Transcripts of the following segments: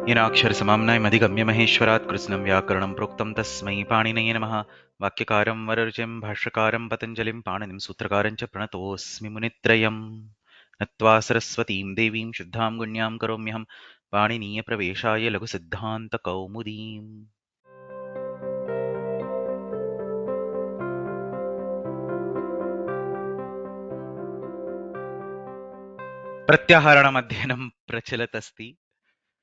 येनाक्षरसमाम्नायमधिगम्य महेश्वरात् कृत्स्नं व्याकरणं प्रोक्तं तस्मै पाणिनये नमः। वाक्यकारं वररुचिं भाष्यकारं पतञ्जलिं पाणिनिं सूत्रकारं च प्रणतोऽस्मि मुनित्रयम्। नत्वा सरस्वतीं देवीं शुद्धां गुण्यां करोम्यहं पाणिनीयप्रवेशाय लघुसिद्धान्तकौमुदीम्। प्रत्याहाराणामध्ययनं प्रचलत् अस्ति।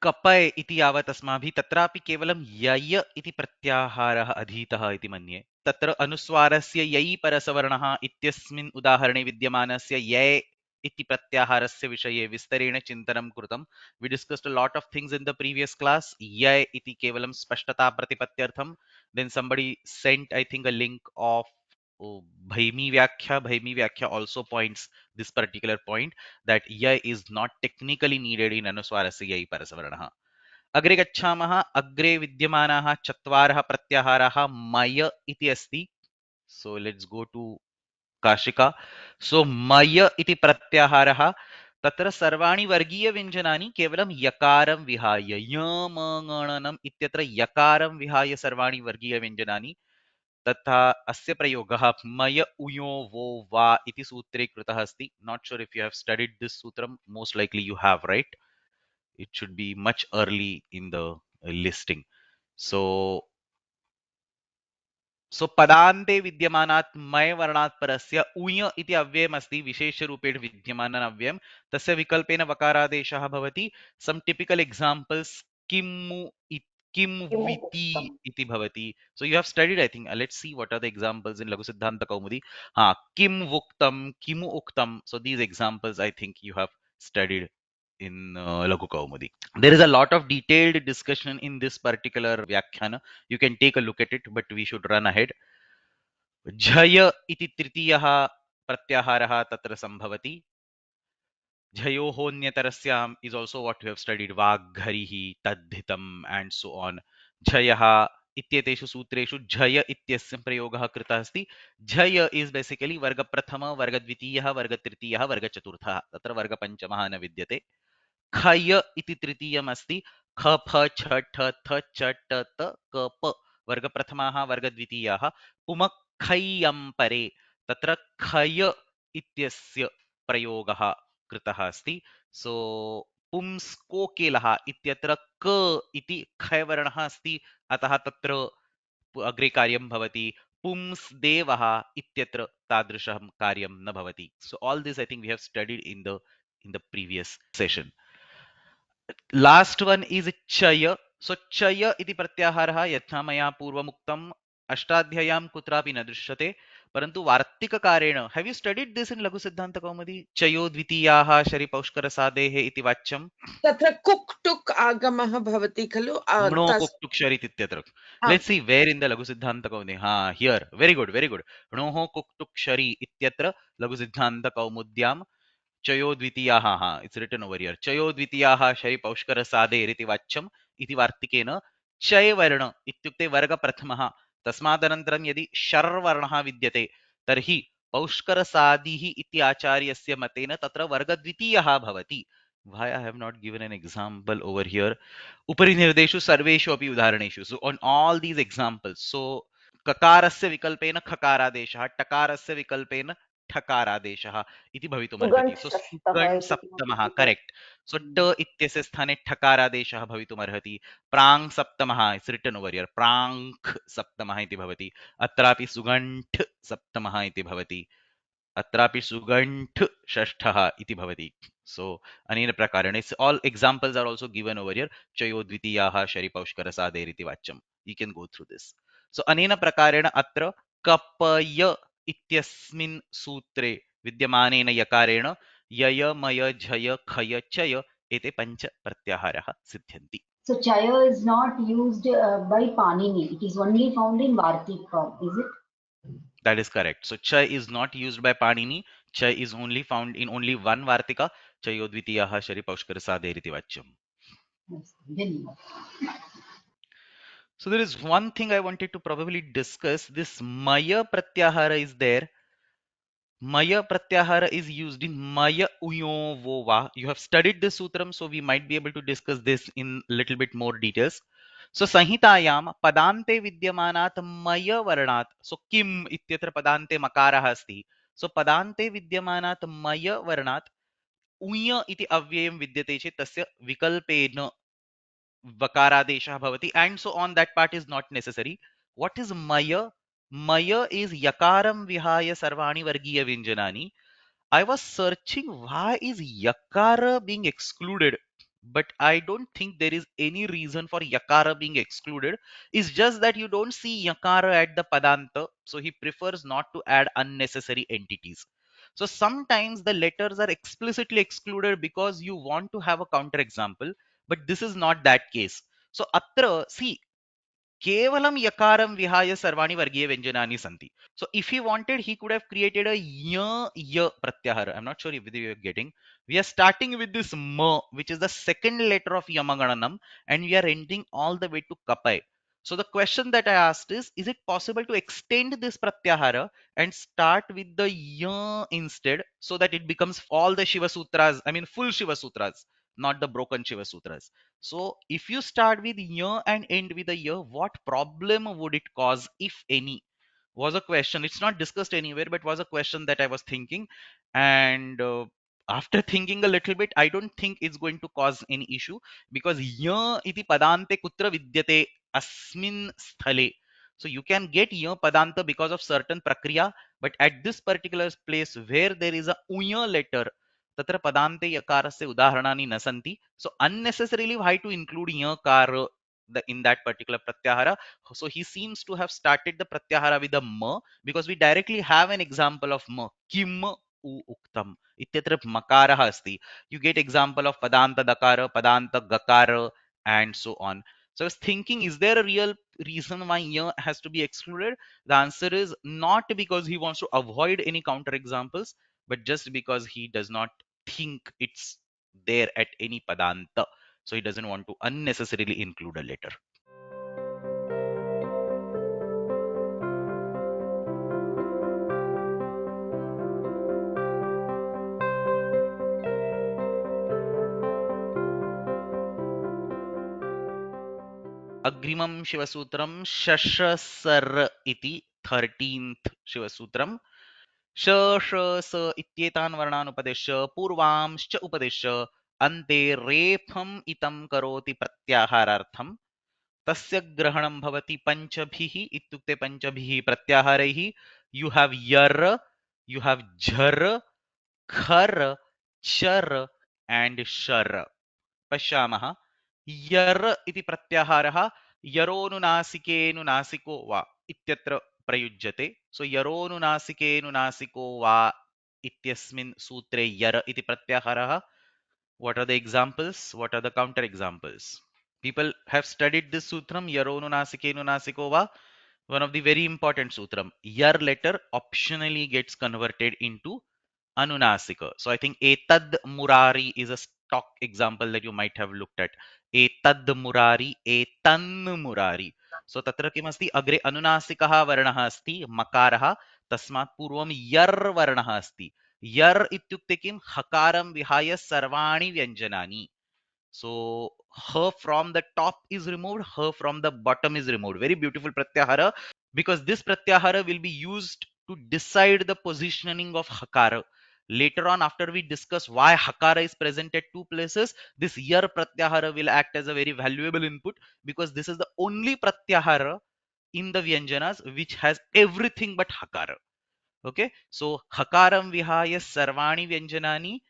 कपय इति यावत् अस्माभिः तत्रापि केवलं यय इति प्रत्याहारः अधीतः इति मन्ये। तत्र अनुस्वारस्य यै परसवर्णः इत्यस्मिन् उदाहरणे विद्यमानस्य यै इति प्रत्याहारस्य विषये विस्तरेण चिन्तनं कृतं। We discussed a lot of things in the previous class. यै इति केवलं स्पष्टता प्रतिपत्त्यर्थं. Then somebody sent, I think, a link of Bhaimi Vyakhya. Bhaimi Vyakhya also points this particular point that ya is not technically needed in anuswarasya yai parasavarnah. अग्रे गच्छामः। अग्रे विद्यमानाः चत्वारः प्रत्याहाराः मय इति अस्ति। So let's go to Kashika. So मय इति प्रत्याहारः तत्र सर्वाणि वर्गीयव्यञ्जनानि केवलं यकारं विहाय यमगणनम् इत्यत्र यकारं विहाय सर्वाणि वर्गीयव्यञ्जनानि तथा अस्य प्रयोगः मय उयो वो वा इति सूत्रे कृतः अस्ति. Not sure if you have studied this sutram. Most likely you have, right? It should be much early in the listing. So पदान्ते विद्यमानात् मय वर्णात् परस्य उय इति अव्ययमस्ति विशेषरूपेण विद्यमानम् अव्ययम् तस्य विकल्पेन वकारादेशः भवति. Some typical examples किमु किम किमु विति उक्तम् इति भवति. So you have studied, I think. Let's see what are the examples in Laghu Siddhanta Kaumudi. हाँ, किम वुक्तम किमु उक्तम. So these examples I think you have studied in Laghu Kaumudi. There is a lot of detailed discussion in this particular Vyakhyana. You can take a look at it, but we should run ahead. झय इति तृतीयः प्रत्याहारः तत्र सम्भवति. झयोहोऽन्यतरस्याम् is also what we have studied. वाग्घरिः तद्धितम् and so on. झयः इत्येतेषु सूत्रेषु झय इत्यस्य प्रयोगः कृतः अस्ति. झय is basically वर्गप्रथम वर्गद्वितीयः वर्गतृतीयः वर्गचतुर्थः. तत्र वर्गपञ्चमः न विद्यते. खय इति तृतीयम् अस्ति. ख फ छ ठ थ च ट त क प वर्गप्रथमाः वर्गद्वितीयाः. पुमखय्यं परे तत्र खय इत्यस्य प्रयोगः कृतः अस्ति. सो पुंस्कोकिलः इत्यत्र क इति खय वर्णः अस्ति अतः तत्र अग्रे कार्यं भवति. पुंस्देवः इत्यत्र तादृशं कार्यं न भवति. So all this I think we have studied in the previous session. Last one is chaya. So chaya iti प्रत्याहारः यथा मया पूर्वमुक्तम् अष्टाध्याय्यां कुत्रापि न दृश्यते परन्तु वार्तिककारेण. Have you studied this in लघु सिद्धान्त कौमुदी? चयो द्वितीयाः शरिपौष्करसादेः इति वाच्यम्. तत्र कुक् टुक् आगमः भवति खलु णो कुक् टुक् शरित् इत्यत्र. Let's see where in the लघु सिद्धान्त कौमुदी. हाँ, here. Very good, very good. णोः कुक् टुक् शरि इत्यत्र लघु सिद्धान्त कौमुद्यां चयो द्वितीयाः. हाँ, it's written over here. चयो द्वितीयाः शरिपौष्करसादेरिति वाच्यम् इति वार्तिकेन चय वर्ण इत्युक्ते वर्गप्रथमः. तस्मादनन्तरं यदि शर्वर्णः विद्यते तर्हि पौष्करसादिः इति आचार्यस्य मतेन तत्र वर्गद्वितीयः भवति. Why I have not given an example over here? उपरि निर्देशु सर्वेषु अपि उदाहरणेषु. So on all these examples, so ककारस्य विकल्पेन खकारादेशः, टकारस्य विकल्पेन ठकारादेशः इति भवितुमर्हति. सो सुगण् सप्तमः, करेक्ट. सो ट इत्यस्य स्थाने ठकारादेशः भवितुमर्हति. प्राङ् सप्तमः, इट्स् रिटन् ओवर् हियर्, प्राङ्ख् सप्तमः इति भवति. अत्रापि सुगण्ठ् सप्तमः इति भवति. अत्रापि सुगण्ठ् षष्ठः इति भवति. सो अनेन प्रकारेण all examples are also given over here. चयो द्वितीयाः शरिपौष्करसादेरिति वाच्यम्. You can go through this. So अनेन प्रकारेण अत्र कपय इत्यस्मिन् सूत्रे विद्यमानेन यकारेण यय मय झय खय चय एते पञ्च प्रत्याहाराः सिद्ध्यन्ति. So chaya is not used by Panini. It is only found in Vartika, is it? That is correct. So cha is not used by Panini. Cha is only found in only one Vartika. Chayo dvitiyaha sharipaushkarasaderiti vachyam. So there is one thing I wanted to probably discuss. This maya pratyahara is there. Maya pratyahara is used in maya uyo vo va. You have studied this sutram, so we might be able to discuss this in little bit more details. So संहितायां पदान्ते विद्यमानात् मय वर्णात्, so किम इत्यत्र पदान्ते मकारः अस्ति, so पदान्ते विद्यमानात् मय वर्णात् उञ् इति अव्ययं विद्यते चेत् तस्य विकल्पेन vakaradesha bhavati, and so on. That part is not necessary. What is maya? Maya is yakaram vihaya sarvani vargiya vyanjanani. I was searching why is yakara being excluded, but I don't think there is any reason for yakara being excluded. It's just that you don't see yakara at the padanta, so he prefers not to add unnecessary entities. So sometimes the letters are explicitly excluded because you want to have a counter example, but this is not that case. So atra, see, केवलं यकारं विहाय सर्वाणि वर्गीय व्यञ्जनानि सन्ति. So if he wanted, he could have created a y pratyahara. I'm not sure if you are getting. We are starting with this ma, which is the second letter of yamagananam, and we are ending all the way to kapai. So the question that I asked is it possible to extend this pratyahara and start with the y instead, so that it becomes all the Shiva Sutras, I mean full Shiva Sutras, not the broken Shiva Sutras. So if you start with year and end with a year, what problem would it cause, if any? Was a question. It's not discussed anywhere, but was a question that I was thinking. And after thinking a little bit, I don't think it's going to cause any issue, because ya iti padante kutra vidyate asmin sthale. So you can get ya padanta because of certain prakriya, but at this particular place where there is a uya letter, तत्र पदान्ते यकारस्य उदाहरणानि न सन्ति. So unnecessarily why to include yakar in that particular pratyahara? So he seems to have started the pratyahara with a ma, because we directly have an example of ma. Kim u uktam ityatra makarah asti. You get example of padanta dakara, padanta gakara, and so on. So I was thinking, is there a real reason why ya has to be excluded? The answer is not because he wants to avoid any counter examples, but just because he does not think it's there at any padanta. So he doesn't want to unnecessarily include a letter. अग्रिमं शिवसूत्रं शषसर इति 13th शिवसूत्रं. श श स इत्येतान् वर्णान् उपदिश्य पूर्वांश्च उपदिश्य अन्ते रेफम् इतं करोति प्रत्याहारार्थं. तस्य ग्रहणं भवति पञ्चभिः इत्युक्ते पञ्चभिः प्रत्याहारैः. यू हैव यर, यू हैव झर, खर, चर एंड शर. पश्यामः. यर इति प्रत्याहारः यरोनुनासिकेनुनासिको वा इत्यत्र प्रयुज्यते. सो यरोनुनासिकेनुनासिको वा इत्यस्मिन् सूत्रे यर इति प्रत्याहारः. What are the examples? What are the counter examples? People have studied this sutram, yaronunasikenu va. One of the very important sutram. Yar letter optionally gets converted into anunasika. So I think etad murari is a stock example that you might have looked at. Etad murari, etan murari. So tatra kimasti agre anunasikah varnah asti makarah, tasmat पूर्वं यर वर्णः अस्ति. यर इत्युक्ते किं? हकारं विहाय सर्वाणि व्यञ्जनानि. So her from the top is removed, her from the bottom is removed. Very beautiful pratyahara, because this pratyahara will be used to decide the positioning of hakara. Later on, after we discuss why hakara is present at two places, this yar pratyahara will act as a very valuable input, because this is the only pratyahara in the vyanjanas which has everything but hakara. Okay, so hakaram vihaya sarvani vyanjanani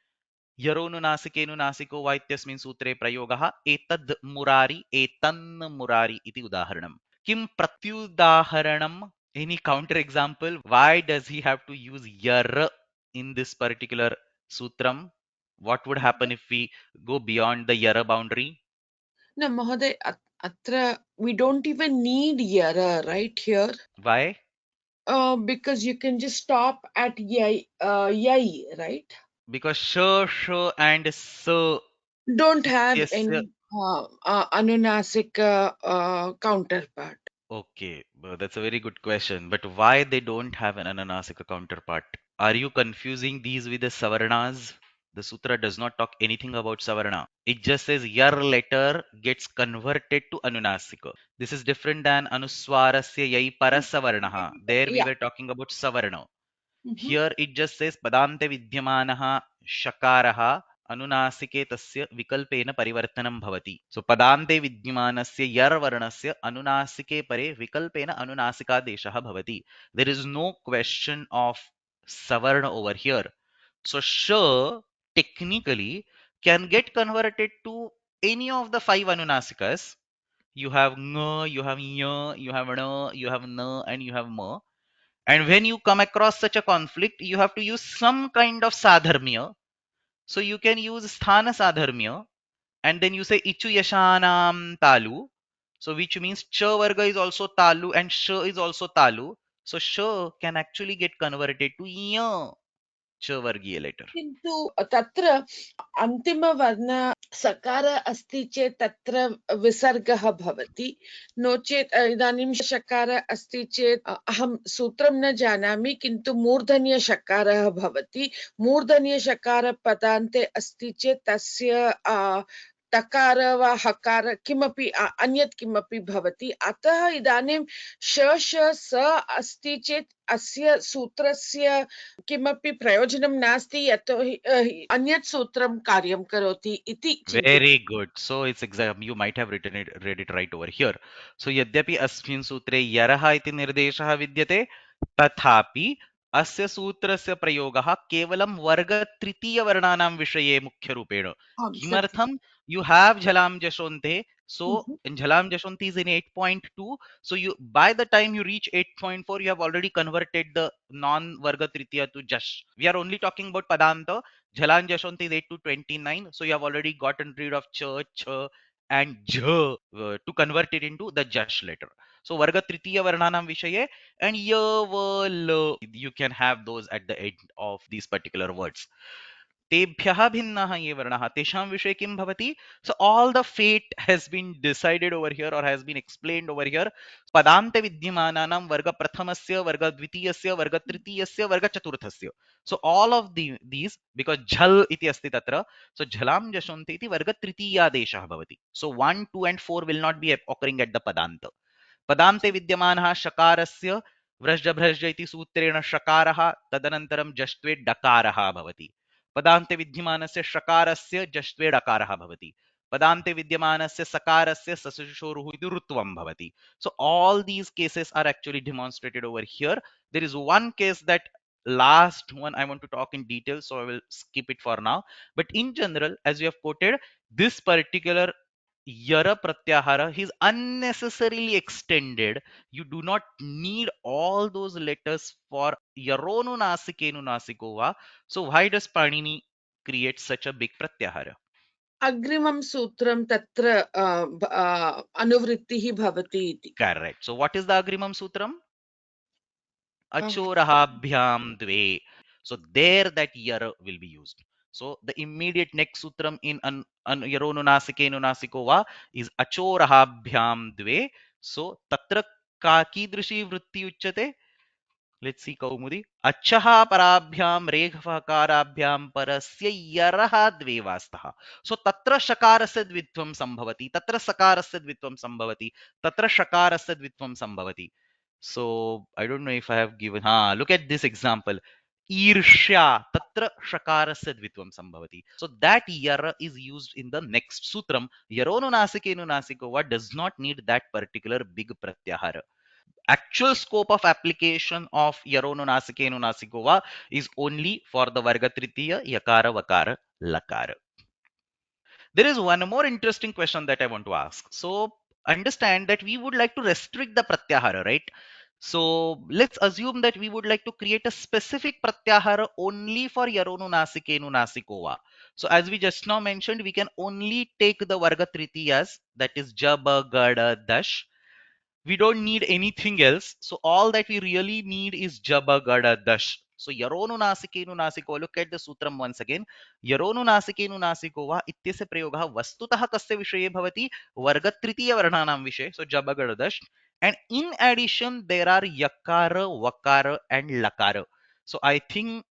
यरोनुनासिकेनुनासिको वा इत्यस्मिन् सूत्रे प्रयोगः एतद् मुरारि एतन् मुरारि इति उदाहरणम्. किं प्रत्युदाहरणम्? Any counter example? Why does he have to use yar in this particular sutram? What would happen if we go beyond the yara boundary? No, Mahoday, atra we don't even need yara right here. Why? Because you can just stop at yai, right? Because sh and s Don't have ityasya. any anunasik counterpart. Okay, that's a very good question. But why they don't have an ananasika counterpart? Are you confusing these with the savarnas? The sutra does not talk anything about savarna. It just says yar letter gets converted to anunasika. This is different than anuswarasya yai parasavarnaha. There we Yeah. were talking about savarna. Mhm. Here it just says padante vidyamanaha shakaraha अनुनासिके तस्य विकल्पेन परिवर्तनं भवति. So पदान्ते विद्यमानस्य यर् वर्णस्य अनुनासिके परे विकल्पेन अनुनासिकादेशः भवति. There is no question of savarna over here. So sh technically can get converted to any of the five anunasikas. You have ng, you have y, you have n, you have n, and you have ma. And when you come across such a conflict, you have to use some kind of sadharmya. So you can use sthana sadharmya, and then you say ichu yashanam talu. So which means cha varga is also talu and sh is also talu. So sh can actually get converted to ya, cha vargiya letter. किन्तु तत्र अन्तिमवर्ण सकार अस्ति चेत् तत्र विसर्गः भवति, no चेत् इदानीं शकार अस्ति चेत् अहं सूत्रं न जानामि, किन्तु मूर्धन्यशकारः भवति. मूर्धन्यशकार पदान्ते अस्ति चेत् तस्य टकार वा हकार किमपि अन्यत् किमपि भवति. अतः इदानीं श अस्ति चेत् अस्य सूत्रस्य किमपि प्रयोजनं नास्ति, यतोहि अन्यत् सूत्रं कार्यं करोति इति चिन्तितम्. Very good. So it's exact. You might have read it right over here. So यद्यपि अस्मिन् सूत्रे यरः इति निर्देशः विद्यते, तथापि अस्य सूत्रस्य प्रयोगः केवलं वर्गतृतीयवर्णानां विषये मुख्यरूपेण. आम्, सत्यम्. किमर्थं? You have झलां जशोन्ते. So Mhm. in झलां जशोन्ति is in 8.2. So you by the time you reach 8.4, you have already converted the non-varga tritiya to jash. We are only talking about padanta. Jhalan Jashwant is 8 to 29. So you have already gotten rid of ch, and jh to convert it into the jash letter. So Varga Tritiya Varnanam Vishaye and ya, va, la. You can have those at the end of these particular words. तेभ्यः भिन्नः ये वर्णः तेषां विषये किं भवति. So all the fate has been decided over here or has been explained over here. पदान्ते विद्यमानानां वर्गप्रथमस्य वर्गद्वितीयस्य वर्गतृतीयस्य वर्गचतुर्थस्य. So all of these, because झल् इति अस्ति तत्र, so झलां जशोन्ति इति वर्गतृतीयादेशः भवति. So 1, 2 and 4 will not be occurring at the padanta. पदान्ते विद्यमानः शकारस्य व्रजभ्रज इति सूत्रेण शकारः तदनन्तरं जष्ट्वे डकारः भवति. पदान्ते विद्यमानस्य शकारस्य जष्ट्वे डकारः भवति. पदान्ते विद्यमानस्य सकारस्य ससुषोरुः इति ऋत्वं भवति. So all these cases are actually demonstrated over here. There is one case that last one I want to talk in detail, so I will skip it for now. But in general, as you have quoted, this particular yara pratyahara is unnecessarily extended. You do not need all those letters for yaronu nasikenu nasikova. So why does Panini create such a big pratyahara? अग्रिमं सूत्रं तत्र अनुवृत्तिः भवति इति. Correct. So what is the agrimam sutram? Achorahabhyam dve. So there that yara will be used. So the immediate next sutram in yaronu nasikenu nasikova is achorahabhyam dve. So tatra का कीदृशी वृत्ति उच्यते. Let's see Kaumudi. Achchaha parabhyam reghvakaराभ्याम परस्य यरः द्वे वास्तः. So तत्र शकारस्य द्वित्वं संभवति, तत्र सकारस्य द्वित्वं संभवति, तत्र शकारस्य द्वित्वं संभवति. So I don't know if I have given. Look at this example. Irshya tatra shakarasya dvitvam sambhavati. So that yara is used in the next sutram. Yarono nasikenu nasikova does not need that particular big pratyahara. Actual scope of application of yarono nasikenu nasikova is only for the varga tritiya yakara vakara lakara. There is one more interesting question that I want to ask. So understand that we would like to restrict the pratyahara, right? So let's assume that we would like to create a specific pratyahara only for yarono nasikenu nasikova. So as we just now mentioned, we can only take the varga tritiyas, that is jaba, gada, dash. We don't need anything else. So all that we really need is jaba, gada, dash. So yarono nasikenu nasiko. Look at the sutram once again. Yarono nasikenu nasiko va ityasya prayogah vastutah kasya vishaye bhavati varga tritiya varnanam vishaye. So jaba, gada, dash. And in addition, there are yakara, vakara, and lakara. So I think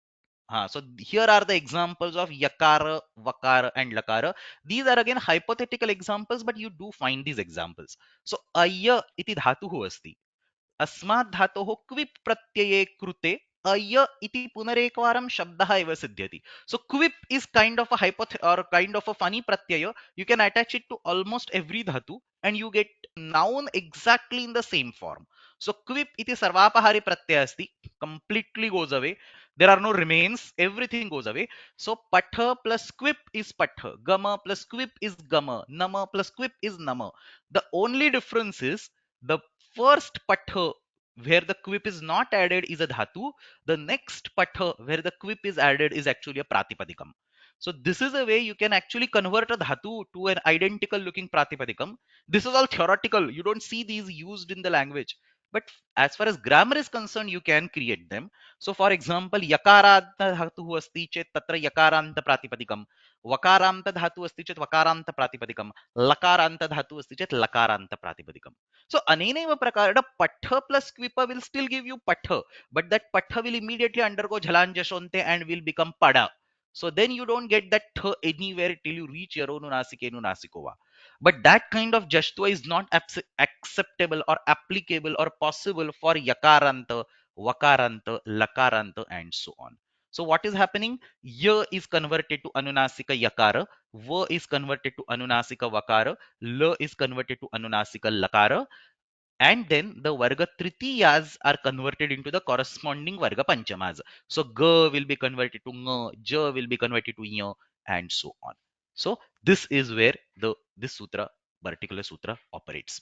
so here are the examples of yakara, vakara, and lakara. These are again hypothetical examples, but you do find these examples. So aya iti dhatuhu asti. अस्मात् धातोः क्विप् प्रत्यये कृते अय इति पुनरेकवारं शब्दः एव सिद्ध्यति. So quip is kind of a or kind of a funny pratyaya. You can attach it to almost every dhatu and you get noun exactly in the same form. So quip iti sarvapahari pratyaya asti, completely goes away. There are no remains, everything goes away. So patha plus quip is patha, gama plus quip is gama, nama plus quip is nama. The only difference is the first patha where the quip is not added is a dhatu. The next patha where the quip is added is actually a pratipadikam. So this is a way you can actually convert a dhatu to an identical looking pratipadikam. This is all theoretical. You don't see these used in the language. But as far as grammar is concerned, you can create them. So for example, yakaranta dhatu asti chet tatra yakaranta pratipadikam. Vakaranta dhatu asti chet vakaranta pratipadikam. Lakaranta dhatu asti chet lakaranta pratipadikam. So anenaiva prakarana patha plus kvipa will still give you patha, but that patha will immediately undergo jhalanjashonte and will become pada. So then you don't get that th anywhere till you reach yaronu nasikenu nasikova. But that kind of jashtva is not acceptable or applicable or possible for yakaranta, vakaranta, lakaranta, and so on. So what is happening? Ya is converted to anunasika yakara, va is converted to anunasika vakara, la is converted to anunasika lakara, and then the varga tritiyas are converted into the corresponding varga panchamas. So ga will be converted to nga, ja will be converted to nya, and so on. So this is where this particular sutra operates.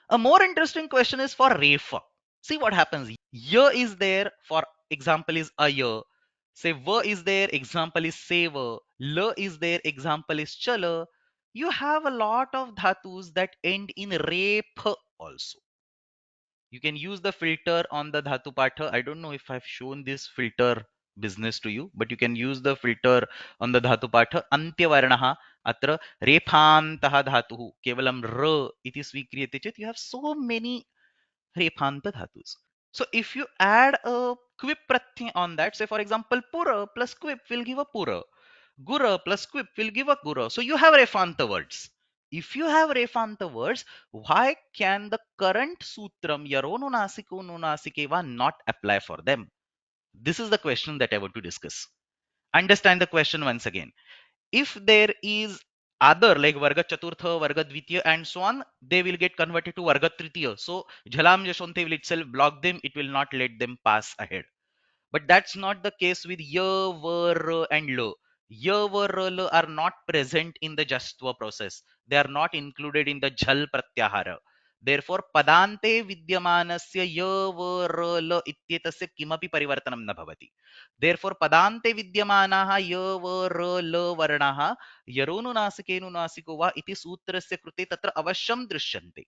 A more interesting question is for refa. See what happens. Ya is there, for example is aya. Say va is there, example is seva. La is there, example is chala. You have a lot of dhatus that end in repha also. You can use the filter on the dhatu patha. I don't know if I've shown this filter business to you, but you can use the filter on the dhatu patha. Antyavarnaha atra rephantaha dhatuhu kevalam ra iti svikriyate chet. You have so many rephanta dhatus. So if you add a quip pratyay on that, say for example pura plus quip will give a pura. Gura plus quip will give a gura. So you have refanta words. If you have refanta words, why can the current sutram yarono nasiko no nasikeva not apply for them? This is the question that I want to discuss. Understand the question once again. If there is other like varga chaturtha, varga dvitiya, and so on, they will get converted to varga tritiya. So jhalam jashonte will itself block them. It will not let them pass ahead. But that's not the case with ya, va, ra, and lo. Ya, va, ra, lo are not present in the jastva process. They are not included in the jhal pratyahara. Therefore, padante vidyamanasya ya, va, ra, lo ityetasya kimapi parivartanam na bhavati. Therefore, padante vidyamanaha ya, va, ra, lo varnaha yaronu nasikenu nasiko va iti sutrasya krute tatra avashyam drishyante.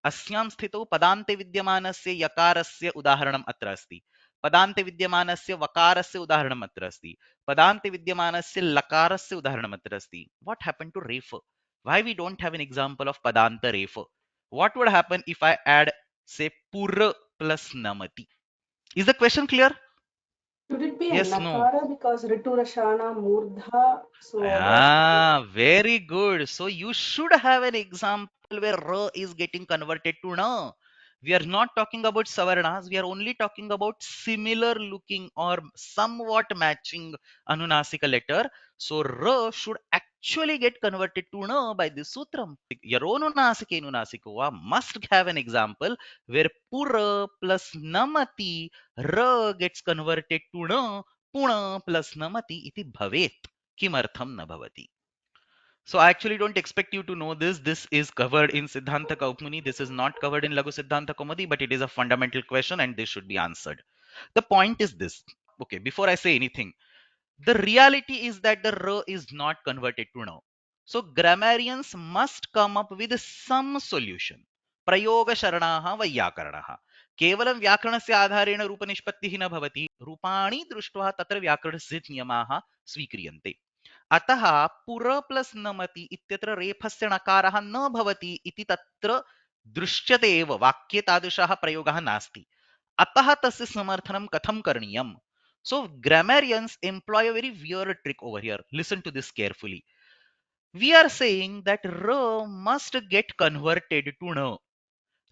अस्यां स्थितौ पदान्ते विद्यमानस्य यकारस्य उदाहरणम् अत्र अस्ति. पदान्ते विद्यमानस्य वकारस्य उदाहरणम् अत्र अस्ति. पदान्ते विद्यमानस्य लकारस्य उदाहरणम् अत्र अस्ति. What happened to refa? Why we don't have an example of padanta refa? What would happen if I add say pura plus namati? Is the question clear? Should it be a Yes, no. nakara because ritu rashana murdha? So Very good. So you should have an example where ra is getting converted to na. We are not talking about savarnas. We are only talking about similar looking or somewhat matching anunasika letter. So ra should actually get converted to na by this sutram. Yaronunasike nunasikoa must have an example where pura plus namati ra gets converted to na puna plus namati iti bhavet. Kimartham na bhavati. So I actually don't expect you to know this. This is covered in Siddhanta Kaumudi. This is not covered in Laghu Siddhanta Kaumudi, but it is a fundamental question and this should be answered. The point is this. Okay, before I say anything, the reality is that the ra is not converted to na. So grammarians must come up with some solution. Prayoga sharanaha vyakaranaha. केवलं व्याकरणस्य आधारेण रूपनिष्पत्तिः न भवति रूपाणि दृष्ट्वा तत्र व्याकरणस्य नियमाः स्वीक्रियन्ते अतः पुर प्लस नमति इत्यत्र रेफस्य नकारः न भवति इति तत्र दृश्यते एव वाक्ये तादृशः प्रयोगः नास्ति Atah tasya samarthanam katham karniyam. So grammarians employ a very weird trick over here. Listen to this carefully. We are saying that r must get converted to n.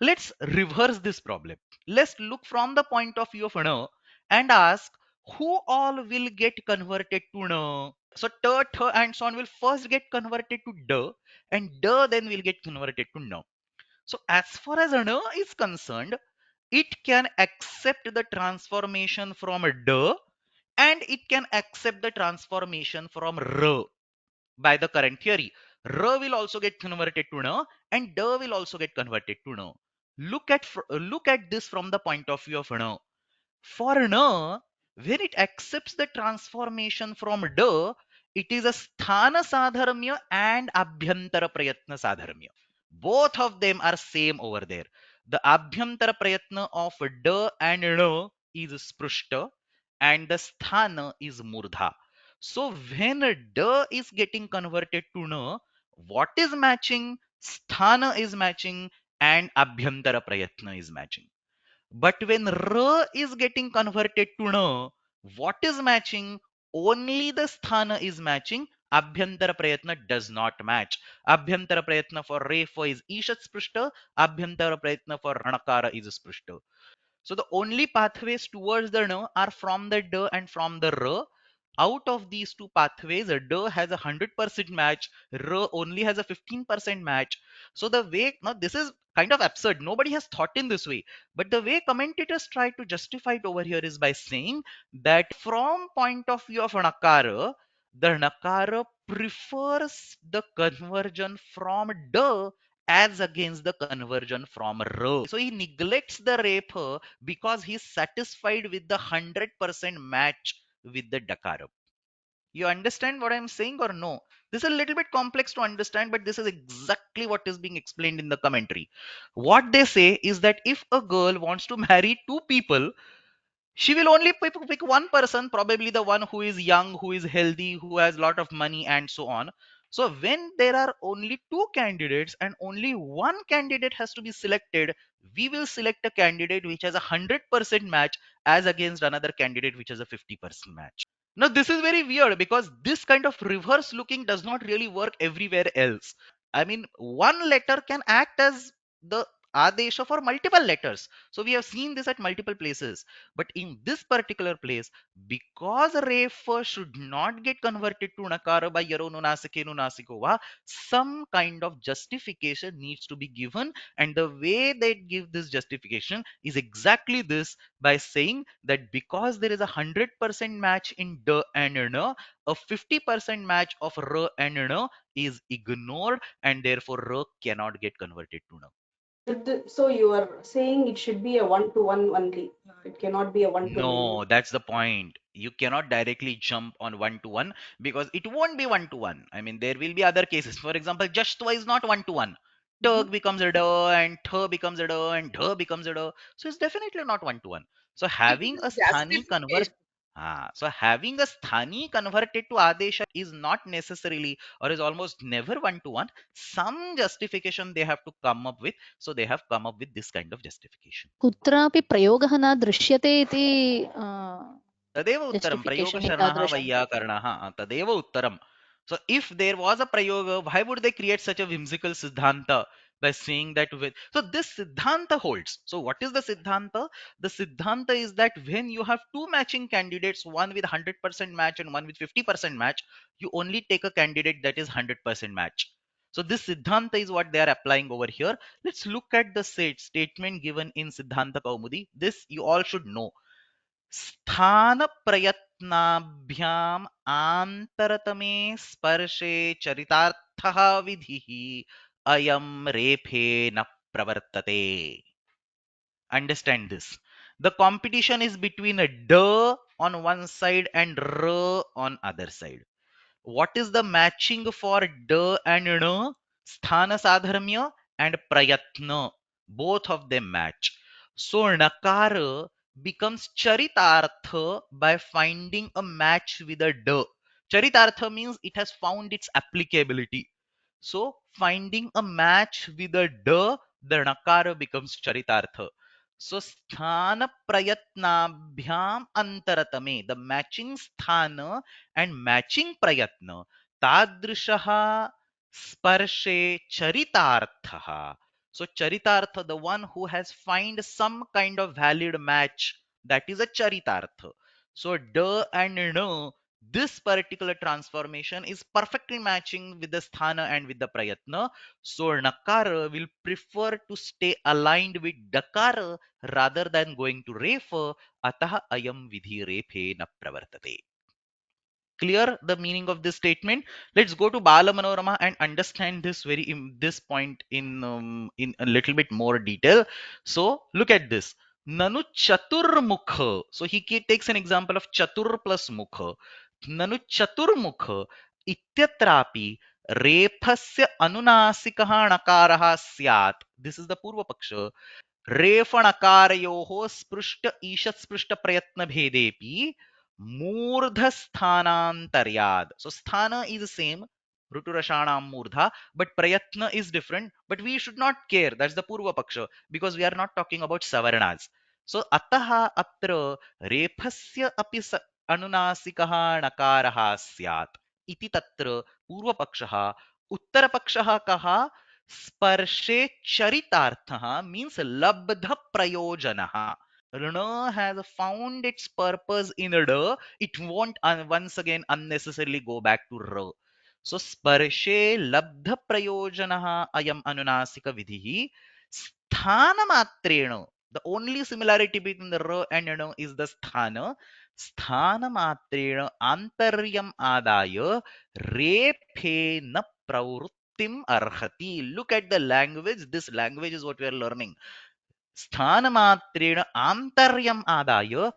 Let's reverse this problem. Let's look from the point of view of n and ask who all will get converted to n. So t, th, and so on will first get converted to d, and d then will get converted to n. So as far as n is concerned, it can accept the transformation from d and it can accept the transformation from r by the current theory. R will also get converted to N and D will also get converted to N. Look at this from the point of view of N. For N, when it accepts the transformation from D, it is a sthana sadharmya and abhyantara prayatna sadharmya. Both of them are same over there. The abhyantara prayatna of D and N is sprushta and the sthana is murdha. So when D is getting converted to N, what is matching? Sthana is matching and abhyantara prayatna is matching. But when R is getting converted to N, what is matching? Only the sthana is matching. Abhyantara prayatna does not match. Abhyantara prayatna for Refa is Ishat Sprushta. Abhyantara prayatna for Ranakara is Sprushta. So the only pathways towards the N are from the D and from the R. Out of these two pathways, D has a 100% match, R only has a 15% match. So the way, now this is kind of absurd. Nobody has thought in this way. But the way commentators try to justify it over here is by saying that from point of view of Nakara, the Nakara prefers the conversion from D as against the conversion from R. So he neglects the Repa because he's satisfied with the 100% match with the Dakara. You understand what I'm saying or no? This is a little bit complex to understand, but this is exactly what is being explained in the commentary. What they say is that if a girl wants to marry two people, she will only pick one person, probably the one who is young, who is healthy, who has a lot of money, and so on. So when there are only two candidates and only one candidate has to be selected, we will select a candidate which has a 100% match as against another candidate which has a 50% match. Now this is very weird because this kind of reverse looking does not really work everywhere else. I mean, one letter can act as the adesha for multiple letters. So we have seen this at multiple places. But in this particular place, because refa should not get converted to nakara by yaro nunasike nunasikova, some kind of justification needs to be given. And the way they give this justification is exactly this, by saying that because there is a 100% match in D and N, a 50% match of R and N is ignored and therefore R cannot get converted to N. So you are saying it should be a one-to-one only. It cannot be a one-to-many. No, that's the point. You cannot directly jump on one to one because it won't be one to one. I mean, there will be other cases. For example, Jashtva is not one to one. Tug becomes a da and th becomes a da and dha becomes a da. So it's definitely not one to one. So It having a is sthani convert justification. so having a sthani converted to adesha is not necessarily or is almost never one to one. Some justification they have to come up with. So they have come up with this kind of justification. कुत्रापि प्रयोगः न दृश्यते इति तदेव उत्तरं justification प्रयोगशरणः एतादृशं वैयाकरणः तदेव उत्तरं. So if there was a prayoga, why would they create such a whimsical siddhanta by saying that so this siddhanta holds. So what is the siddhanta? The siddhanta is that when you have two matching candidates, one with 100% match and one with 50% match, you only take a candidate that is 100% match. So this siddhanta is what they are applying over here. Let's look at the statement given in Siddhanta Kaumudi. This you all should know. स्थान प्रयत्नाभ्याम आंतरतमे स्पर्शे चरितार्थः विधिः अयं raphe न प्रवर्तते. Understand this. The competition is between a d on one side and r on other side. What is the matching for d and n? Sthana sadharmya and prayatna. Both of them match. So nakara becomes charitartha by finding a match with a d. Charitartha means it has found its applicability. So finding a match with a d, the nakara becomes charitartha. So sthana prayatnabhyam antaratame, the matching sthana and matching prayatna, tadrishaha sparshe charitarthaha. So charitartha, the one who has find some kind of valid match, that is a charitartha. So da and na, this particular transformation is perfectly matching with the sthana and with the prayatna. So nakara will prefer to stay aligned with dakara rather than going to refer. Atah ayam vidhi refe na pravartate. Clear the meaning of this statement? Let's go to Bala Manorama and understand this this point in a little bit more detail. So look at this. Nanu chaturmukha. So takes an example of chatur plus mukha. Nanu chaturmukha ityatrapi रेफस्य अनुनासिकः णकारः स्यात्. This is the पूर्व पक्ष. रेफणकारयोः स्पृष्ट ईषत् स्पृष्ट प्रयत्न भेदेपि मूर्धस्थानान्तर्यात्. So sthana is the same, ruturashanam murdha, but prayatna is different. But we should not care. That's the purva paksha, because we are not talking about savarnas. So ataha atra refasya api अनुनासिकः णकारः स्यात् इति तत्र पूर्वपक्षः. उत्तरपक्षः कः? स्पर्शे चरितार्थः means labdha prayojanah. Rana has found its purpose in ra. It won't once again unnecessarily go back to ra. So sparshe labdha prayojanah ayam anunasika vidhi. Sthana matrena. The only similarity between the ra and na is the sthana. Sthana matrena antaryam adaya rephe na pravrittim arhati. Look at the language. This language is what we are learning. स्थानमात्रेण आंतर्यम आदाय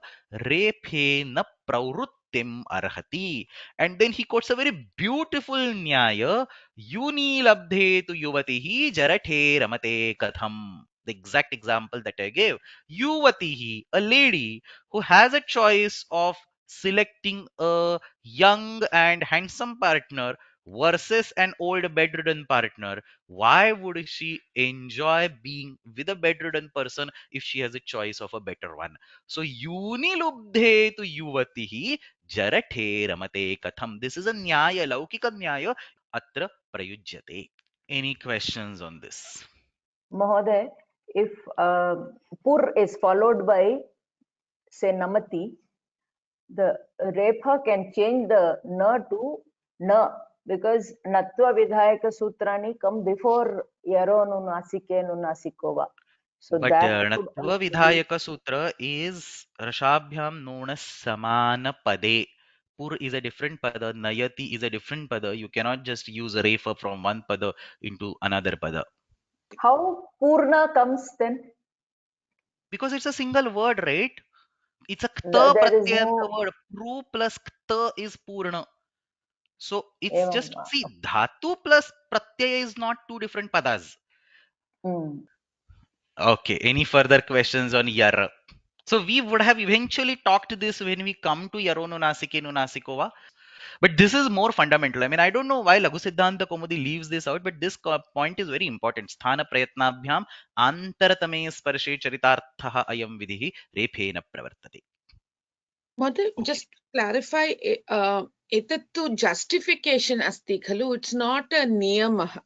रेफेन प्रवृत्तिम अर्हति. And then he quotes a very beautiful न्याय. Uni लब्धे तु युवतिः जरठे रमते कथम. The exact example that I gave. Yuvatihi, a lady who has a choice of selecting a young and handsome partner versus an old bedridden partner. Why would she enjoy being with a bedridden person if she has a choice of a better one? So unilubdhe tu yuvatihi jarathe ramate katham. This is a nyaya, laukika nyaya atra prayujyate. Any questions on this? Mahoday, if pur is followed by say namati, the repha can change the na to na, because natva vidhayaka sutrani come before yaro nunasike nunasikova. So But that could natva also be. vidhayaka sutra is rashabhyam nona samana pade. Pur is a different pada, nayati is a different pada. You cannot just use a refa from one pada into another pada. How purna comes then? Because it's a single word, right? It's a kta There is pratyayanta no. word. Pru plus kta is purna. So it's Evam, just, see, dhatu plus pratyaya is not two different padas. Okay, any further questions on yar? So we would have eventually talked this when we come to yaro nunasike nunasikova. But this is more fundamental. I mean, I don't know why Laghu Siddhanta Kaumudi leaves this out, but this point is very important. Sthana prayatnabhyam antaratame sparshe charitarthaha ayam vidhi refena pravartate. Mother, just clarify, etattu justification asti khalu, it's not a niyamah.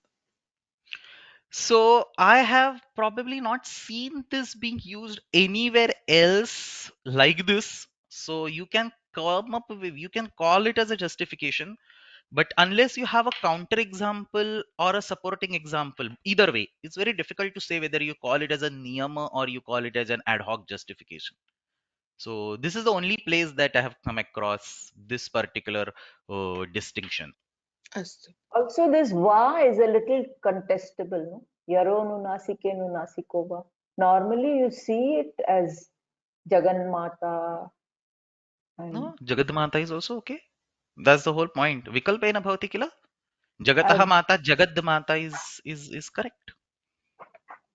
So I have probably not seen this being used anywhere else like this. So you can come up with, you can call it as a justification, but unless you have a counter example or a supporting example, either way, it's very difficult to say whether you call it as a niyama or you call it as an ad hoc justification. So this is the only place that I have come across this particular distinction. Astu. Also, this va is a little contestable. No? Yaro nunasike nunasikova. Normally, you see it as Jaganmata. No, Jagadmata is also okay. That's the whole point. Vikalpena bhavati kila. Jagataha As, mata, Jagadmata is correct.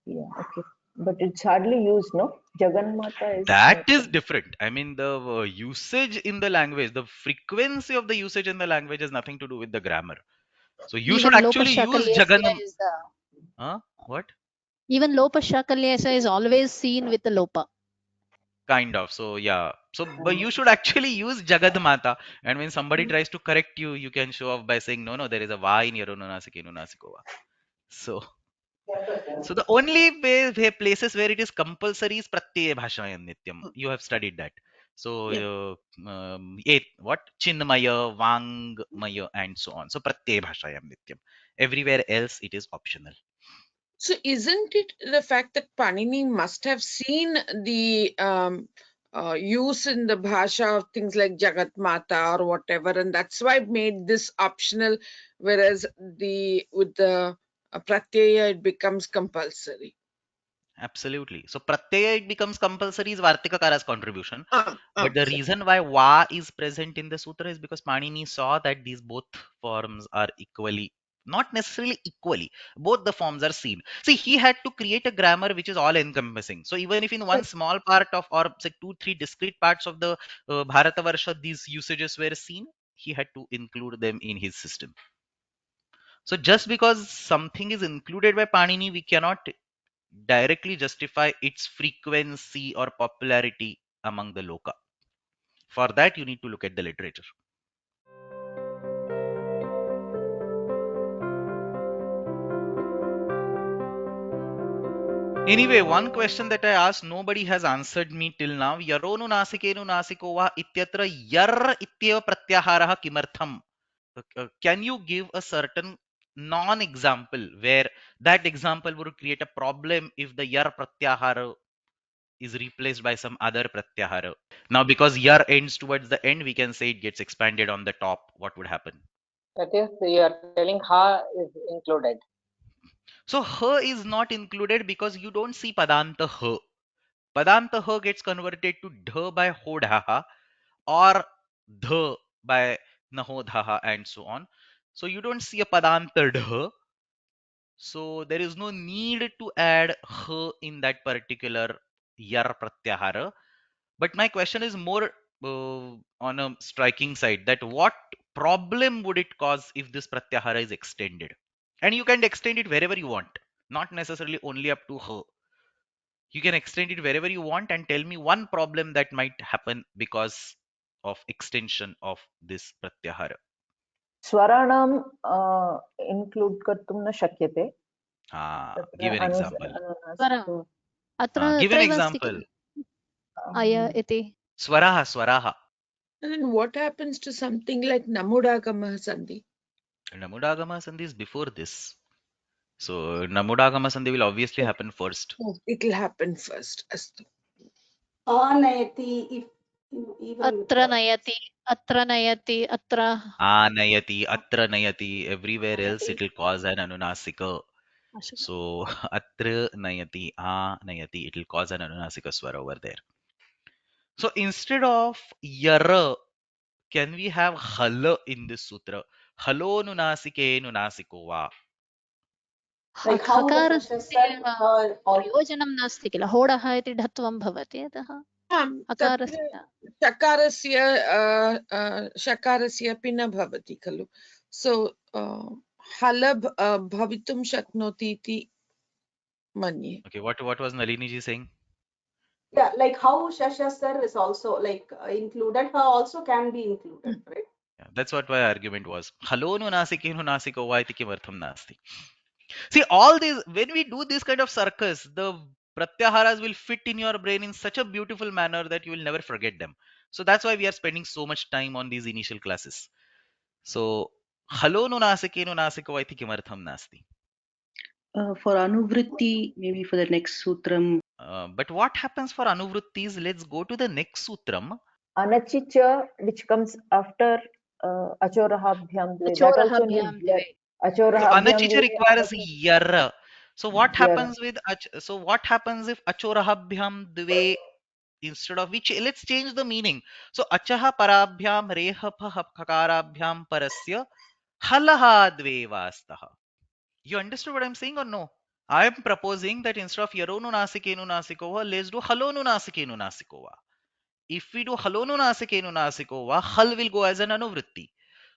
yeah, okay. But it's hardly used, no? Jaganmata is That not is common. different. I mean, the usage in the language, the frequency of the usage in the language has nothing to do with the grammar. So you should Even actually use Lokashakalesya Jaganam. is the Huh? What? Even lopa shakalyasa is always seen with the lopa. Kind of. So yeah. So but you should actually use Jagad Mata. And when somebody tries to correct you, you can show off by saying, no, there is a Va in Yaronunasike Nunasikova. So the only places where it is compulsory is Pratyaya Bhashayam Nityam. You have studied that. So what? Chinmaya, Vangmaya, and so on. So Pratyaya Bhashayam Nityam. Everywhere else it is optional. So isn't it the fact that Panini must have seen the use in the bhasha of things like Jagat Mata or whatever, and that's why it made this optional, whereas with the pratyaya it becomes compulsory. Absolutely. So Pratyaya it becomes compulsory is Vartikakara's contribution. But the So- reason why Va is present in the sutra is because Panini saw that these both forms are equally, not necessarily equally, both the forms are seen. See, he had to create a grammar which is all encompassing. So even if in one small part of, or say 2-3 discrete parts of the Bharatavarsha, these usages were seen, he had to include them in his system. So just because something is included by Panini, we cannot directly justify its frequency or popularity among the loka. For that, you need to look at the literature. Anyway, one question that I asked, nobody has answered me till now. Yaronu nasikenu nasikova ityatra yar ityeva pratyaharaha kimartham. Can you give a certain non-example where that example would create a problem if the yar pratyahara is replaced by some other pratyahara? Now, because yar ends towards the end, we can say it gets expanded on the top. What would happen? That is, you are telling ha is included. So ha is not included because you don't see padanta ha. Padanta ha gets converted to dha by hodhaha or dha by nahodhaha and so on. So you don't see a padanta dha. So there is no need to add ha in that particular yar pratyahara. But my question is more on a striking side, that what problem would it cause if this pratyahara is extended? And you can extend it wherever you want, not necessarily only up to her. You can extend it wherever you want and tell me one problem that might happen because of extension of this pratyahara. स्वराणां include कर्तुं न शक्यते. Give an example. स्वरः अत्र Give an तत्रैव अस्ति example. किल अय इति Swaraha. And then what happens to something like Namudagama Sandhi? Namudagama sandhi is before this. So Namudagama sandhi will obviously happen first. Oh, it will happen first. Astu. Anayati, if even अत्र नयति अत्र नयति अत्र Anayati, atra nayati, everywhere else नयति it will cause an anunasika. अशुभ So atra nayati, nayati, it will cause an anunasika swara over there. So instead of yara, can we have hala in this sutra? Halo nunasike nunasiko va. like how the हकारस्य Shashasar or प्रयोजनं नास्ति किल होडः इति ढत्वं भवति अतः अकारस्य शकारस्य अपि न भवति खलु. So हल भवितुं शक्नोति इति मन्ये. Okay, what was Nalini ji saying? yeah, like how Shashasar is also like included, her also can be included, right? Yeah, that's what my argument was. Halo nunasike nunasiko va iti kimartham nasti. See, all these, when we do this kind of circus, the pratyaharas will fit in your brain in such a beautiful manner that you will never forget them. So that's why we are spending so much time on these initial classes. So, halo nunasike nunasiko va iti kimartham nasti. For anuvritti, maybe for the next sutram. But what happens for anuvrittis? Let's go to the next sutram. Anachicha, which comes after achorahabhyam dve. That also अचोरहाभ्यां needs दिवे So achorahabhyam anachicha dve. requires yar. So what Yara. happens with so what happens if achorahabhyam dve, instead of which, let's change the meaning. So achaha parabhyam reha kakarabhyam parasya halaha dve vastaha. You understood what I'm saying or no? I am proposing that instead of yaronu nasikenu nasikova, let's do halonu nasikenu nasikova. If we do halonu nasikenu nasikova, hal will go as an anuvritti.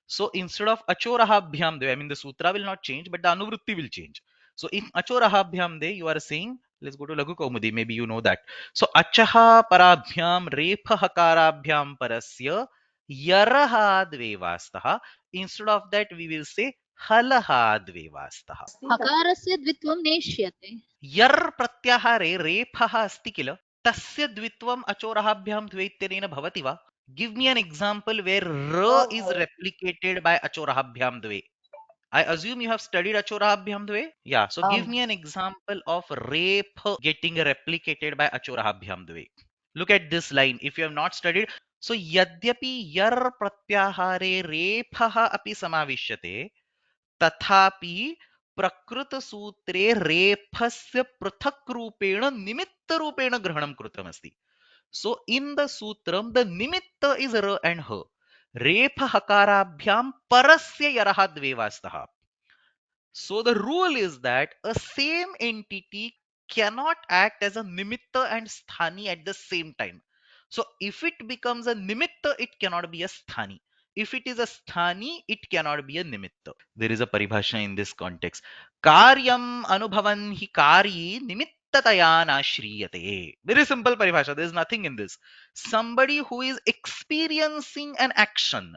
So instead of achorahabhyam dve, I mean the sutra will not change, but the anuvritti will change. So in achorahabhyam de, you are saying, let's go to Laghu Kaumudi, maybe you know that. So achaha parabhyam repha hakarabhyam parasya yaraha dvevastaha. Instead of that, we will say halaha dvevastaha. हकारस्य द्वित्वं नेष्यते. Yar pratyahare repha asti kila. Tasya dvitvam achorahabhyam dve ityanena bhavati va. Give me an example where ra is replicated by achorahabhyam dve. I assume you have studied achorahabhyam dve. Yeah. So give me an example of rape getting replicated by achorahabhyam dve. Look at this line. If you have not studied, so yadyapi yar pratyahare repha api samavishyate, तथापि प्रकृत सूत्रे रेफस्य पृथक रूपेण निमित्त रूपेण ग्रहणं कृतमस्ति. So in the sutram, the nimitta is r and h. Repha hakarabhyam parasya yarah dvevastah. So the rule is that a same entity cannot act as a nimitta and sthani at the same time. So if it becomes a nimitta, it cannot be a sthani. If it is a sthani, it cannot be a nimitta. There is a paribhasha in this context. Karyam anubhavan hi karyi nimittataya nashriyate. Very simple paribhasha. There is nothing in this. Somebody who is experiencing an action,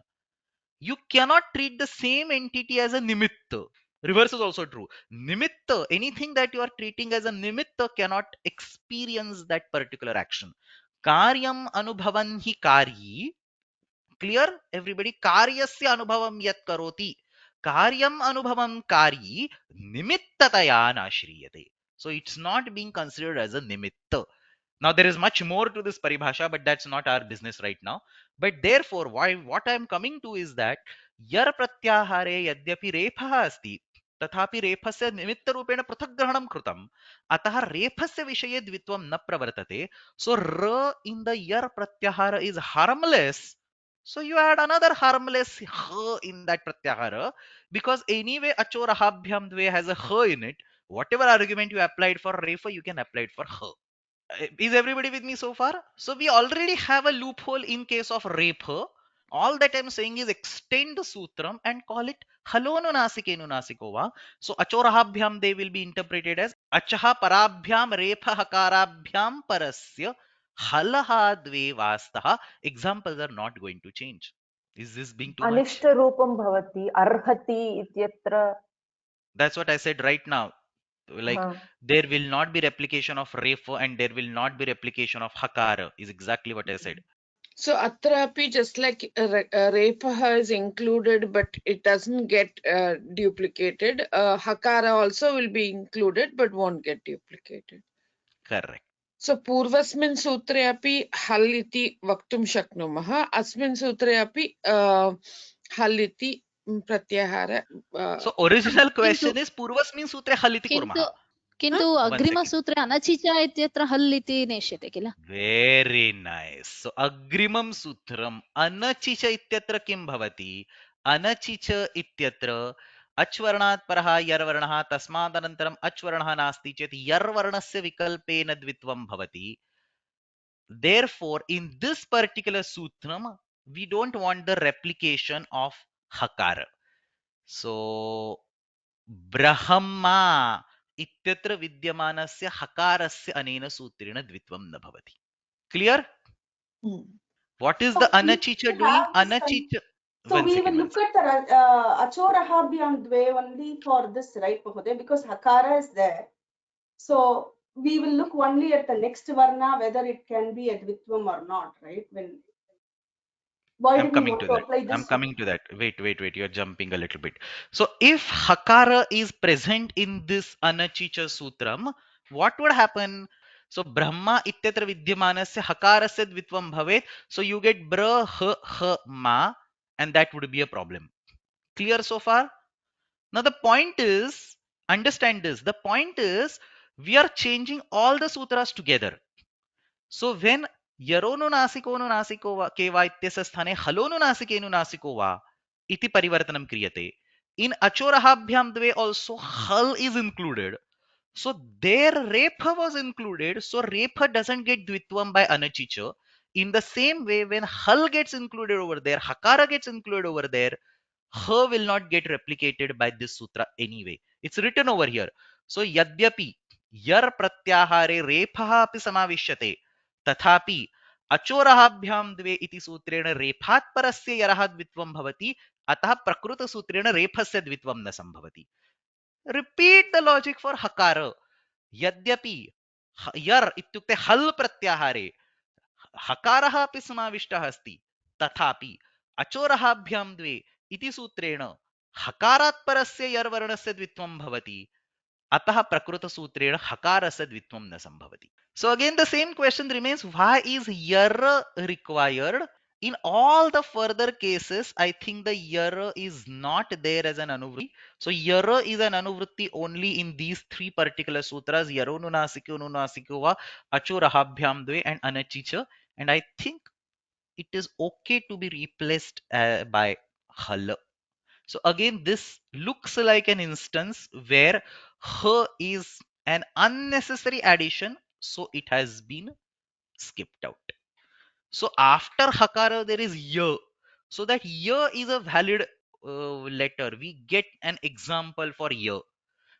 you cannot treat the same entity as a nimitta. Reverse is also true. Nimitta, anything that you are treating as a nimitta cannot experience that particular action. Karyam anubhavan hi karyi. Clear, everybody? Karyasya anubhavam yat karoti. Karyam anubhavam karyi nimittataya nashriyate. So it's not being considered as a nimitta. Now there is much more to this paribhasha, but that's not our business right now. But therefore, what I am coming to is that yar pratyahare yadyapi repha asti तथापि रेफस्य निमित्तरूपेण पृथग्ग्रहणं कृतम् अतः रेफस्य विषये द्वित्वं न प्रवर्तते. So r in the yar pratyahara is harmless. So you add another harmless h in that pratyahara, because anyway achorahabhyam dve has a h in it. Whatever argument you applied for refa, you can apply it for h. Is everybody with me so far? So we already have a loophole in case of rape. All that I'm saying is extend the sutram and call it halonu nasikenu nasikova. So achorahabhyam they will be interpreted as achaha parabhyam repa hakarabhyam parasya halaha dve vastaha. Examples are not going to change. Is this being too much? अनिष्ट रूपं भवति अर्हति इत्यत्र. That's what I said right now. Like there will not be replication of refa and there will not be replication of hakara is exactly what I said. So atrapi, just like repaha is included, but it doesn't get duplicated. Hakara also will be included, but won't get duplicated. Correct. So पूर्वस्मिन् सूत्रे अपि हल् इति वक्तुं शक्नुमः. अस्मिन् सूत्रे अपि हल् इति प्रत्याहार. So original question is पूर्वस्मिन् सूत्रे हल् इति कुर्मः. किन्तु अग्रिमसूत्रे अनचिचा इत्यत्र हल् इति नेष्यते किल. Very nice. So अग्रिमं सूत्रम् अनचिच इत्यत्र किं भवति? अनचिच इत्यत्र अच्वर्णात् परः यर्वर्णः तस्मात् अनन्तरम् अच्वर्णः नास्ति चेत् यर्वर्णस्य विकल्पेन द्वित्वं भवति. Therefore, in this particular sutram, we don't want the replication of hakara. So brahma इत्यत्र विद्यमानस्य हकारस्य अनेन सूत्रेण द्वित्वं न भवति. Clear? What is the anachicha doing? Anachicha. So we will look at the achorahabhyam dve only for this, right, Mahoday? Because hakara is there. So we will look only at the next varna whether it can be a dvitvam or not, right? I'm coming to that. I'm coming to that. Wait. You're jumping a little bit. So if hakara is present in this anachicha sutram, what would happen? So brahma ityatra vidyamanasya hakarasya dvitvam bhavet. So you get bra h ma, and that would be a problem. Clear so far? Now the point is, understand this. The point is, we are changing all the sutras together. So when यरोनु नासिको नु नासिको वा के वा इत्यस्य स्थाने हलोनु नासिकेनु नासिको वा इति परिवर्तनं क्रियते. In achorahabhyam dve also hal is included. So there repha was included. So repha doesn't get dvitvam by anachicha. In the same way, when hal gets included over there, hakara gets included over there, ha will not get replicated by this sutra anyway. It's written over here. So yadyapi yar pratyahare rephah api samavishyate tathapi अचोरहाभ्याम द्वे इति सूत्रेण रेफात् परस्य यरः द्वित्वं भवति अतः प्रकृत सूत्रेण रेफस्य द्वित्वं न संभवति. Repeat the logic for hakara. यद्यपि यर इत्युक्ते हल प्रत्याहारे हकारः अपि समाविष्टः अस्ति तथापि अचोरहाभ्यां द्वे इति सूत्रेण हकारात् परस्य यर वर्णस्य द्वित्वं भवति अतः प्रकृत सूत्रेण हकारस्य द्वित्वं न संभवति. So again the same question remains, why is yar required? In all the further cases, I think the yara is not there as an anuvritti. So yara is an anuvritti only in these three particular sutras, yaronunasiko, nunasiko, achorahabhyam dve and anachicha. And I think it is okay to be replaced by hal. So again, this looks like an instance where ha is an unnecessary addition, so it has been skipped out. So after hakara there is ya. So that ya is a valid letter. We get an example for ya.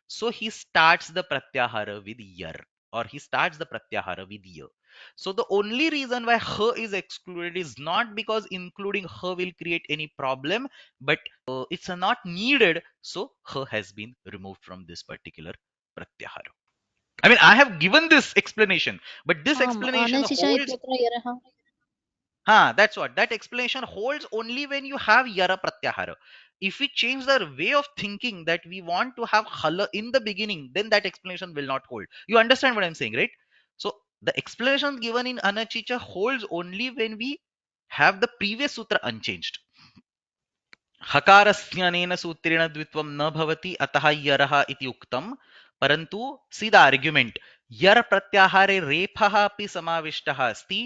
So he starts the pratyahara with yar, or he starts the pratyahara with ya. So the only reason why ha is excluded is not because including ha will create any problem, but it's not needed. So ha has been removed from this particular pratyahara. I mean, I have given this explanation, but this explanation अनचिचा holds. इत्यत्र यरः That's what. That explanation holds only when you have yara pratyahara. If we change the way of thinking that we want to have hala in the beginning, then that explanation will not hold. You understand what I'm saying, right? So the explanation given in anachicha holds only when we have the previous sutra unchanged. हकारस्यनेन सूत्रेण द्वित्वं न भवति अतः यरः इति उक्तं परन्तु see the argument यर प्रत्याहारे रेफः अपि समाविष्टः अस्ति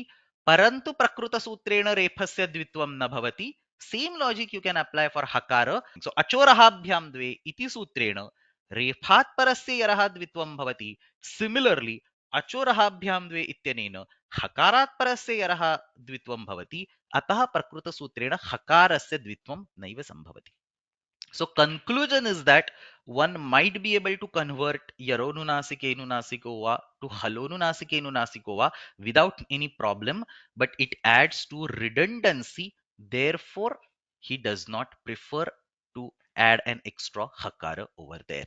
परन्तु प्रकृतसूत्रेण रेफस्य द्वित्वं न भवति. Same logic you can apply for हकार. सो अचोरहाभ्यां द्वे इति सूत्रेण रेफात् परस्य यरः द्वित्वं भवति. सिमिलरली अचोरहाभ्यां द्वे इत्यनेन हकारात् परस्य यरः द्वित्वं भवति अतः प्रकृत सूत्रेण हकारस्य द्वित्वं नैव संभवति. So conclusion is that one might be able to convert yaronunasike nunasiko va to halonunasike nunasiko va without any problem, but it adds to redundancy. Therefore, he does not prefer to add an extra hakara over there.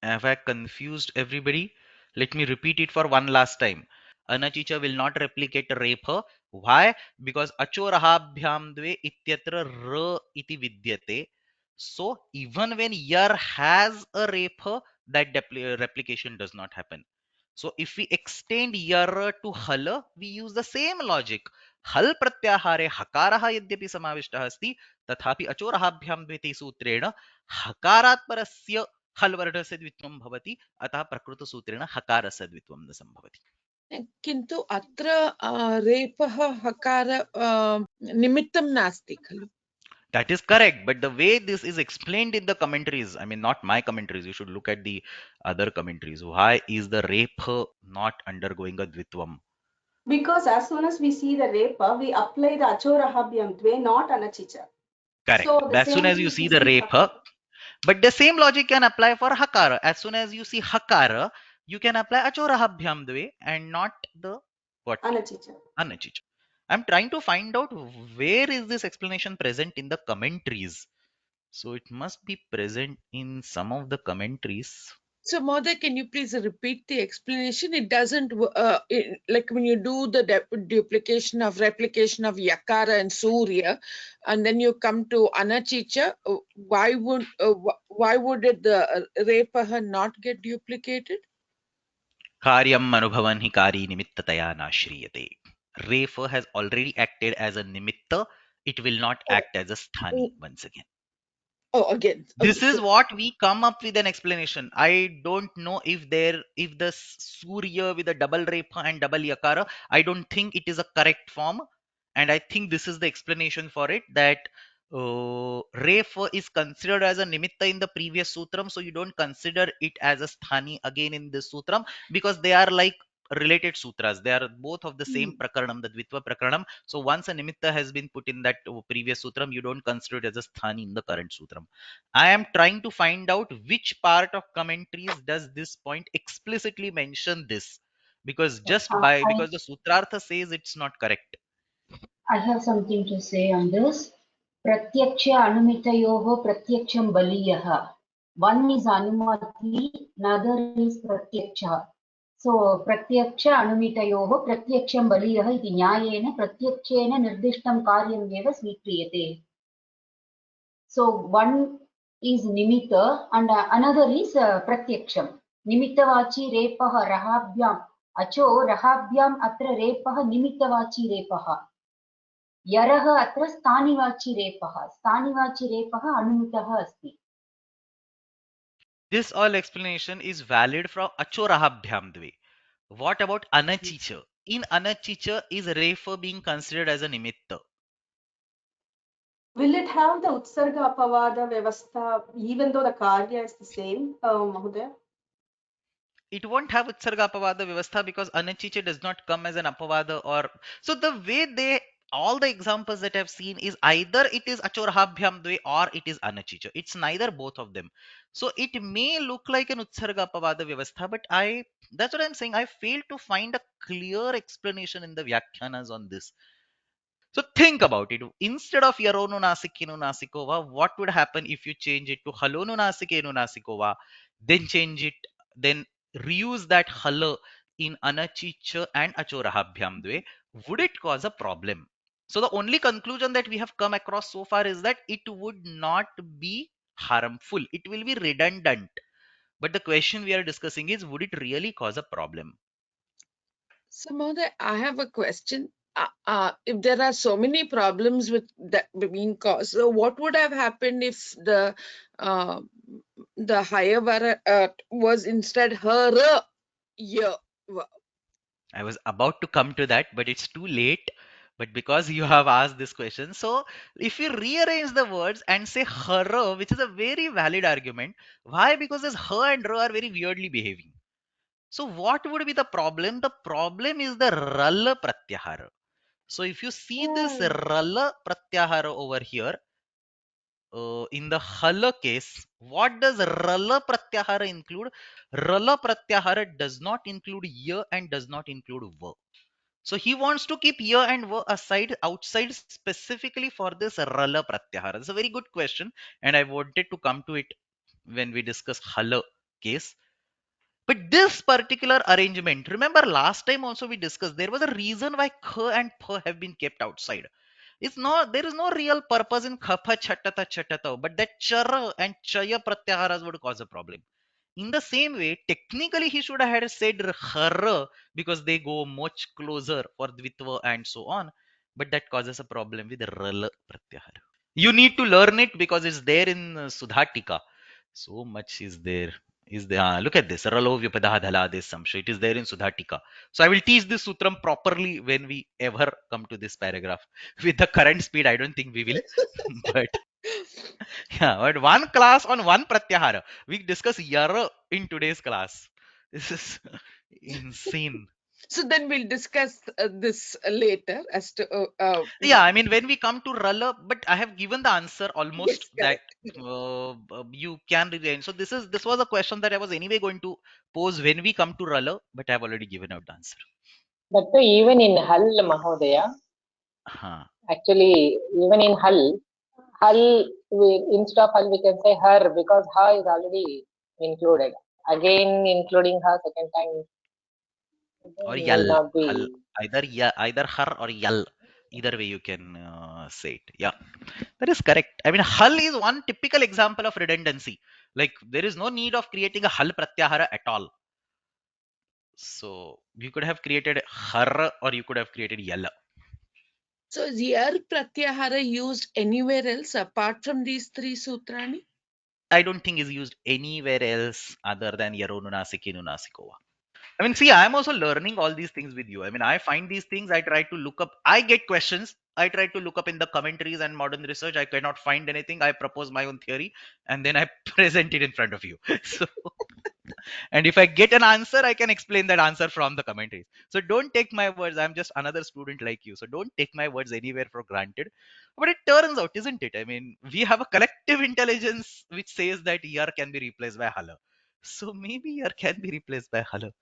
Have I confused everybody? Let me repeat it for one last time. Anachicha will not replicate repha. Why? Because achorahabhyam dve ityatra ra iti vidyate. So even when yar has a repha, that replication does not happen. So if we extend yar to hal, we use the same logic. हल प्रत्याहारे हकारः यद्यपि समाविष्टः अस्ति तथापि अचोरहाभ्यां द्वे सूत्रेण हकारात् परस्य हल वर्णस्य द्वित्वं भवति अतः प्रकृत सूत्रेण हकारस्य द्वित्वं न संभवति. किन्तु अत्र रेपः हकार निमित्तं नास्ति खलु. That is correct, but the way this is explained in the commentaries, I mean not my commentaries, you should look at the other commentaries. Why is the repa not undergoing a dvitvam? Because as soon as we see the repa, we apply the achorahabhyam dve, not anachicha. Correct. So As soon as you see the repa, but the same logic can apply for hakara. As soon as you see hakara, you can apply achorahabhyam dve and not the what? Anachicha. Anachicha. I'm trying to find out where is this explanation present in the commentaries. So it must be present in some of the commentaries. So Mother, can you please repeat the explanation? It doesn't like when you do the duplication of replication of yakara and surya, and then you come to anachicha. Why would it the repaha not get duplicated? Karyam anubhavan hi kari nimittataya nashriyate. Refa has already acted as a nimitta. It will not act as a sthani once again. Oh, again. This is what we come up with an explanation. I don't know if the surya with a double repa and double yakara, I don't think it is a correct form. And I think this is the explanation for it, that refa is considered as a nimitta in the previous sutram. So you don't consider it as a sthani again in this sutram because they are like related sutras. They are both of the same prakaranam, the Dvitva prakaranam. So once a nimitta has been put in that previous sutram, you don't consider it as a sthani in the current sutram. I am trying to find out which part of commentaries does this point explicitly mention this, because because the sutrartha says it's not correct. I have something to say on this. Pratyaksha anumitayoho pratyaksham baliyaha. One is anumati, another is pratyaksha. So pratyaksha anumitayoho pratyaksham baliyaha iti nyayena pratyakshena nirdishtam karyam eva svikriyate. So one is nimitta and another is pratyaksham. Nimittavachi repaha rahabhyam. Acho rahabhyam atra repaha nimittavachi repaha. यरः अत्र स्थानिवाचि रेपः अनुमितः अस्ति. This all explanation is valid from achorahabhyam dve. What about anachicha? In anachicha, is refa being considered as a nimitta? Will it have the utsarga apavada vyavastha even though the karya is the same, Mahodaya? It won't have utsarga apavada vyavastha because anachicha does not come as an apavada. Or so the way they, all the examples that I've seen is either it is achorahabhyam dve or it is anachicha. It's neither both of them. So it may look like an utsarga apavada vyavastha, but that's what I'm saying. I failed to find a clear explanation in the vyakyanas on this. So think about it. Instead of Yarono Nasikino Nasikova, what would happen if you change it to Halono Nasikeno Nasikova, then change it, then reuse that Halo in Anachicha and Achorahabhyam Dve? Would it cause a problem? So the only conclusion that we have come across so far is that it would not be harmful. It will be redundant. But the question we are discussing is, would it really cause a problem? So, Mother, I have a question. If there are so many problems with that being caused, so what would have happened if the higher vara was instead her year? I was about to come to that, but it's too late. But because you have asked this question, so if you rearrange the words and say her, which is a very valid argument, why? Because this her and ra are very weirdly behaving. So what would be the problem? The problem is the rala pratyahara. So if you see this rala pratyahara over here, in the hala case, what does rala pratyahara include? Rala pratyahara does not include ya and does not include va. So he wants to keep ya and va aside outside specifically for this rala pratyahara. It's a very good question, and I wanted to come to it when we discuss hala case. But this particular arrangement, remember last time also we discussed, there was a reason why kh and ph have been kept outside. It's not, there is no real purpose in khapa chatata chatata, but that chara and chaya pratyaharas would cause a problem. In the same way, technically he should have said har because they go much closer for dvitva and so on, but that causes a problem with ral pratyahara. You need to learn it because it's there in Sudha Teeka. So much is there. Is there? Look at this. Ralo Vyupadadhala Samsha. It is there in Sudha Teeka. So I will teach this sutram properly when we ever come to this paragraph. With the current speed, I don't think we will. But yeah, but one class on one pratyahara. We discuss yara in today's class. This is insane. So then we'll discuss this later as to Yeah, I mean, when we come to Rala, but I have given the answer almost yes, that you can rearrange. So this was a question that I was anyway going to pose when we come to Rala, but I have already given out the answer. But even in Hal, Mahodaya, actually, even in Hal, instead of Hal, we can say her because ha is already included. Again, including her second time. Or Will yal. not be. Either her or yal. Either way you can say it. Yeah, that is correct. I mean, hal is one typical example of redundancy. Like there is no need of creating a hal pratyahara at all. So you could have created har or you could have created yala. So is yar pratyahara used anywhere else apart from these three sutrani? I don't think is used anywhere else other than Yaronu Nasikova. I mean, see, I'm also learning all these things with you. I mean, I find these things, I try to look up, I get questions, I try to look up in the commentaries and modern research. I cannot find anything. I propose my own theory and then I present it in front of you. So And if I get an answer, I can explain that answer from the commentaries. So don't take my words. I'm just another student like you. So don't take my words anywhere for granted. But it turns out, isn't it? I mean, we have a collective intelligence which says that ER can be replaced by Hala. So maybe ER can be replaced by Hala.